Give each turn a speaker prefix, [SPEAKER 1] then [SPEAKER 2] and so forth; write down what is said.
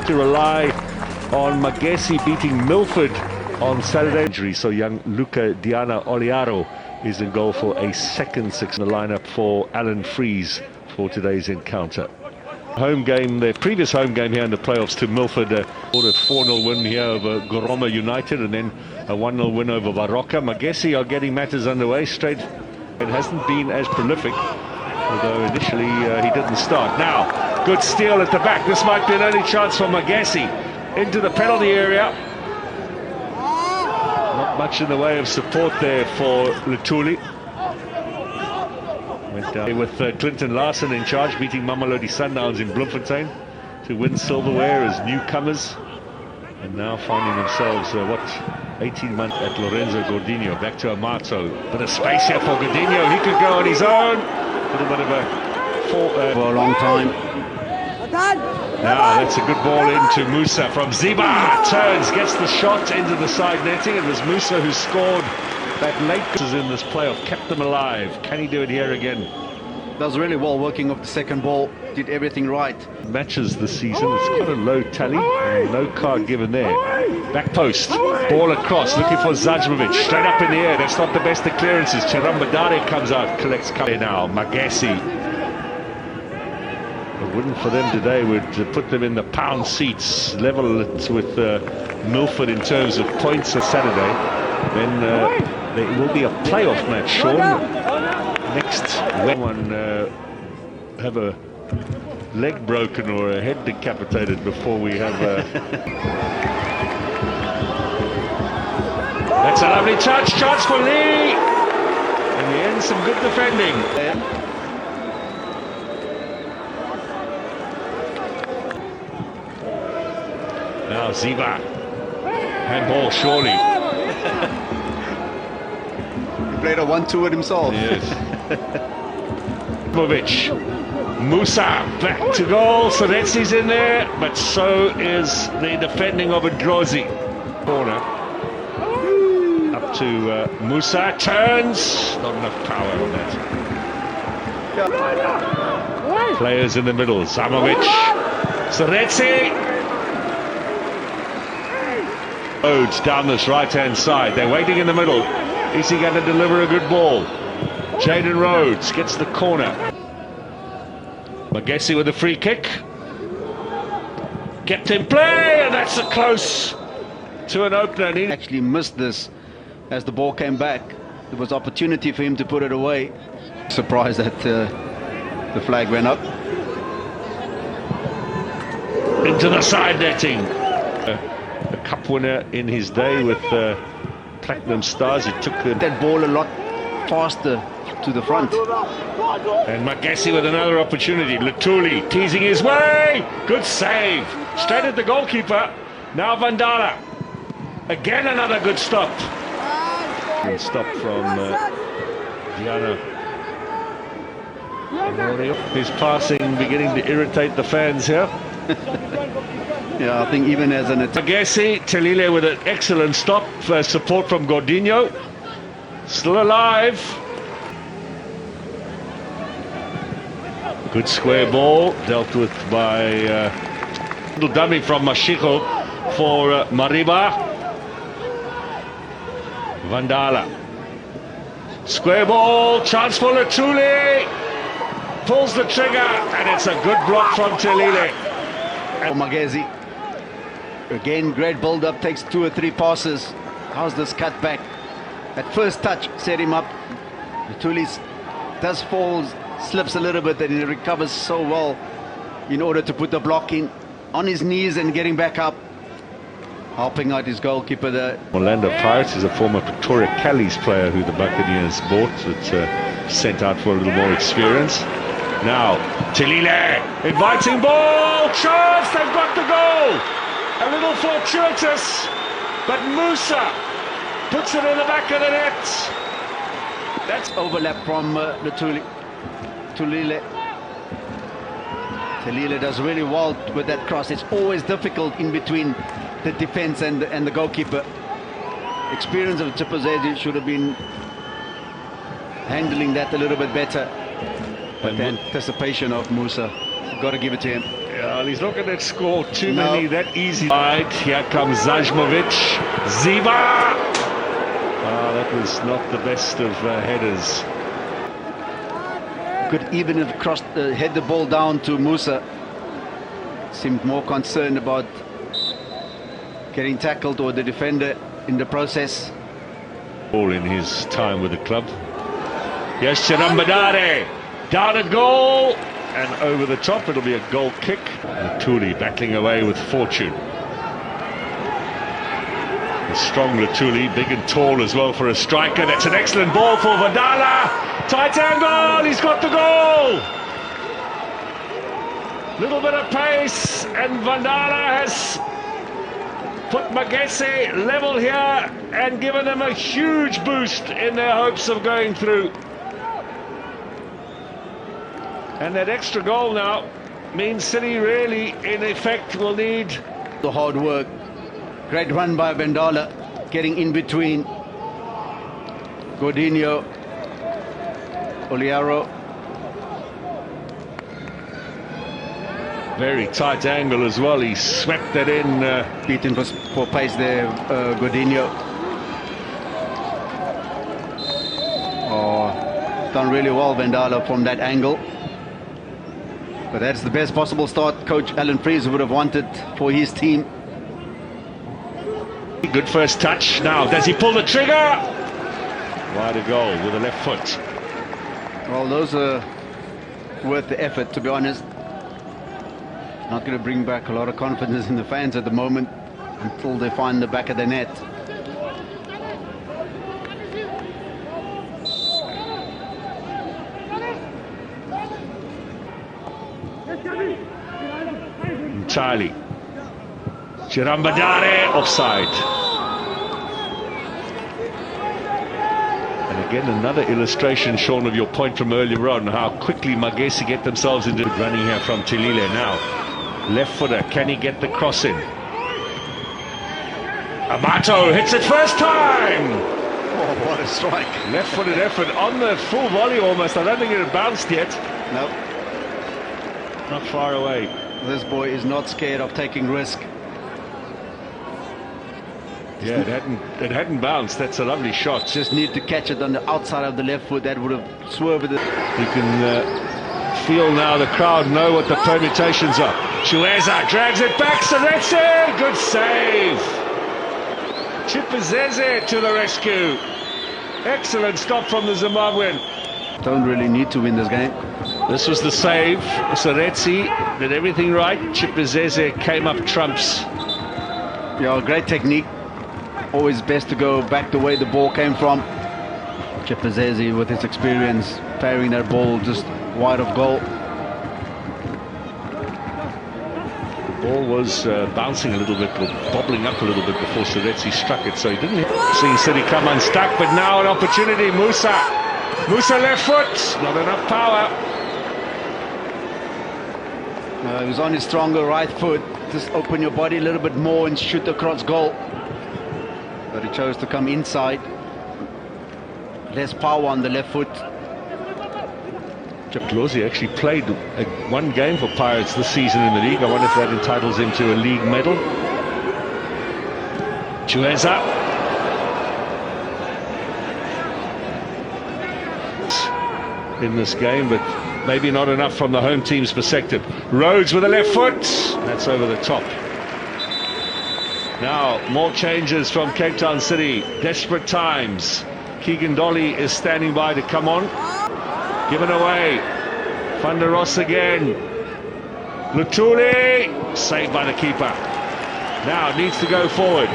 [SPEAKER 1] to rely on Magesi beating Milford on Saturday. So young Luca Diana Oliaro is in goal for a second six in the lineup for Alan Freeze for today's encounter. Home game, their previous home game here in the playoffs to Milford, ordered 4-0 win here over Goroma United and then a 1-0 win over Varroca. Magesi are getting matters underway straight. It hasn't been as prolific, although initially he didn't start. Now, good steal at the back. This might be an early chance for Magesi into the penalty area. Not much in the way of support there for Lutuli. Went down with Clinton Larson in charge, beating Mamelodi Sundowns in Bloemfontein to win silverware as newcomers, and now finding themselves 18 months at Lorenzo Gordinho. Back to Amato, bit of space here for Gordinho. He could go on his own. A little bit of a
[SPEAKER 2] for a long time.
[SPEAKER 1] Now that's a good ball into Musa from Ziba. Turns, gets the shot into the side netting. It was Musa who scored that late in this playoff, kept them alive. Can he do it here again?
[SPEAKER 2] Does really well working off the second ball, did everything right.
[SPEAKER 1] Matches this season, it's quite a low tally, no card given there. Back post, ball across, looking for Zajmovic, straight up in the air. That's not the best of clearances. Cherambadare comes out, collects now. Magesi. A win for them today would put them in the pound seats, level it with Milford in terms of points on Saturday. Then there will be a playoff match, Sean. Next, when one have a leg broken or a head decapitated before we have That's a lovely touch, chance for Lee. In the end, some good defending. Now Ziba, handball surely.
[SPEAKER 2] He played a 1-2 with himself.
[SPEAKER 1] Yes. Movic, Musa back to goal. Soretsi's in there, but so is the defending of Adrozi. Corner up to Musa, turns. Not enough power on that. Players in the middle. Zamovic, Soretsi. Rhodes down this right-hand side. They're waiting in the middle. Is he going to deliver a good ball? Jaden Rhodes gets the corner. Magesi with a free kick. Kept in play, and that's a close to an opener.
[SPEAKER 2] He actually missed this as the ball came back. There was opportunity for him to put it away. Surprised that the flag went up.
[SPEAKER 1] Into the side netting. A cup winner in his day with Platinum Stars. He took
[SPEAKER 2] that ball a lot faster to the front.
[SPEAKER 1] And Magesi with another opportunity. Lutuli teasing his way. Good save. Straight at the goalkeeper. Now Vandala. Again another good stop. Good stop from Diana. His passing beginning to irritate the fans here.
[SPEAKER 2] Yeah, I think even as an attack.
[SPEAKER 1] Magesi, Telile with an excellent stop. Support from Gordinho. Still alive. Good square ball. Dealt with by little dummy from Mashiko for Mariba. Vandala. Square ball. Chance for Lutuli. Pulls the trigger. And it's a good block from Telile.
[SPEAKER 2] Magesi. Again, great build-up, takes 2 or 3 passes. How's this cut back? At first touch, set him up. Lutulis does fall, slips a little bit, and he recovers so well in order to put the block in on his knees and getting back up, helping out his goalkeeper there.
[SPEAKER 1] Orlando Pirates is a former Pretoria Callies player who the Buccaneers bought. It's sent out for a little more experience. Now, Telile, inviting ball, chance, they've got the goal. A little fortuitous, but Musa puts it in the back of the net.
[SPEAKER 2] That's overlap from Lutuli. Telile does really well with that cross. It's always difficult in between the defense and the goalkeeper. Experience of Tipozedi should have been handling that a little bit better. But the anticipation of Musa, got to give it to him.
[SPEAKER 1] Yeah, he's not going to score too many that easy. Right, here comes Zajmovic. Ziva! That was not the best of headers.
[SPEAKER 2] Could even have crossed, head the ball down to Musa. Seemed more concerned about getting tackled or the defender in the process.
[SPEAKER 1] All in his time with the club. Yes, Chirambadare down at goal and over the top. It'll be a goal kick. Latuli battling away with fortune. A strong Latuli, big and tall as well for a striker. That's an excellent ball for Vandala. Tight angle, he's got the goal. Little bit of pace and Vandala has put Magesi level here and given them a huge boost in their hopes of going through. And that extra goal now means City really, in effect, will need
[SPEAKER 2] the hard work. Great run by Vandala, getting in between Godinho, Oliaro.
[SPEAKER 1] Very tight angle as well. He swept that in.
[SPEAKER 2] Beaten for pace there, Godinho. Oh, done really well, Vandala, from that angle. But that's the best possible start Coach Alan Freese would have wanted for his team.
[SPEAKER 1] Good first touch. Now, does he pull the trigger? Wide a goal with the left foot.
[SPEAKER 2] Well, those are worth the effort, to be honest. Not going to bring back a lot of confidence in the fans at the moment until they find the back of the net.
[SPEAKER 1] Entirely. Chirambadare offside. And again, another illustration, Sean, of your point from earlier on, how quickly Magesi get themselves into running here from Tilile now. Left footer, can he get the cross in? Amato hits it first time!
[SPEAKER 2] Oh, what a strike.
[SPEAKER 1] Left-footed effort on the full volley almost. I don't think it had bounced yet.
[SPEAKER 2] Nope.
[SPEAKER 1] Not far away.
[SPEAKER 2] This boy is not scared of taking risk.
[SPEAKER 1] Yeah, it hadn't bounced. That's a lovely shot.
[SPEAKER 2] Just need to catch it on the outside of the left foot. That would have swerved it.
[SPEAKER 1] You can feel now the crowd know what the permutations are. Chueza drags it back. Seretse, good save. Chipazeze to the rescue. Excellent stop from the Zimbabwean.
[SPEAKER 2] Don't really need to win this game.
[SPEAKER 1] This was the save. Seretse did everything right. Chipazeze came up trumps.
[SPEAKER 2] Yeah, great technique. Always best to go back the way the ball came from. Chipazeze, with his experience, parrying that ball just wide of goal.
[SPEAKER 1] The ball was bouncing a little bit, or bobbling up a little bit before Seretse struck it, so he didn't see City come unstuck. But now an opportunity. Musa left foot, not enough power.
[SPEAKER 2] He was on his stronger right foot. Just open your body a little bit more and shoot across goal. But he chose to come inside. Less power on the left foot.
[SPEAKER 1] Dlozi actually played one game for Pirates this season in the league. I wonder if that entitles him to a league medal. Chueza. In this game, but maybe not enough from the home team's perspective. Rhodes with a left foot. That's over the top. Now, more changes from Cape Town City. Desperate times. Keegan Dolly is standing by to come on. Given away. Van der Ross again. Lutuli. Saved by the keeper. Now needs to go forward.